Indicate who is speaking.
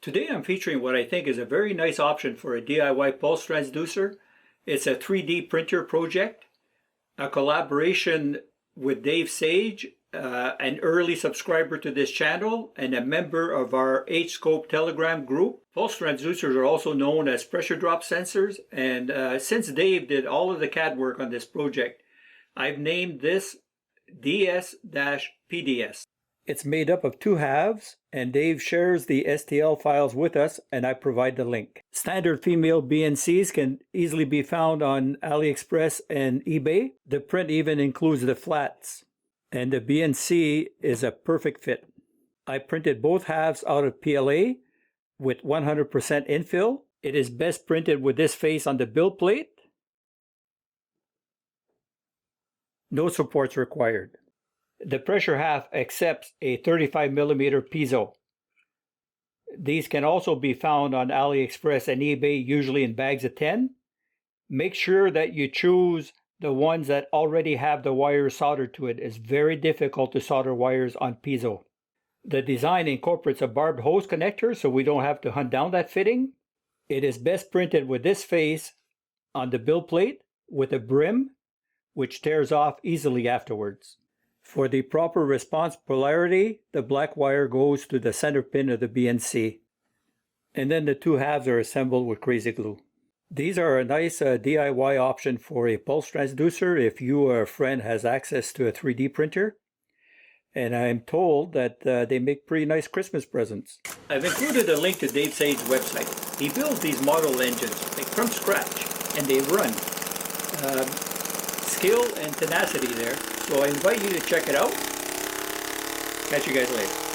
Speaker 1: Today I'm featuring what I think is a very nice option for a DIY pulse transducer. It's a 3D printer project, a collaboration with Dave Sage, an early subscriber to this channel and a member of our H-Scope Telegram group. Pulse transducers are also known as pressure drop sensors, and since Dave did all of the CAD work on this project, I've named this Ds-Pds. It's made up of two halves, and Dave shares the STL files with us, and I provide the link. Standard female BNCs can easily be found on AliExpress and eBay. The print even includes the flats, and the BNC is a perfect fit. I printed both halves out of PLA with 100% infill. It is best printed with this face on the build plate. No supports required. The pressure half accepts a 35mm piezo. These can also be found on AliExpress and eBay, usually in bags of 10. Make sure that you choose the ones that already have the wires soldered to it. It's very difficult to solder wires on piezo. The design incorporates a barbed hose connector, so we don't have to hunt down that fitting. It is best printed with this face on the build plate with a brim, which tears off easily afterwards. For the proper response polarity, the black wire goes to the center pin of the BNC. And then the two halves are assembled with crazy glue. These are a nice DIY option for a pulse transducer if you or a friend has access to a 3D printer. And I'm told that they make pretty nice Christmas presents. I've included a link to Dave Sage's website. He builds these model engines like from scratch, and they run. Skill and tenacity there. So I invite you to check it out. Catch you guys later.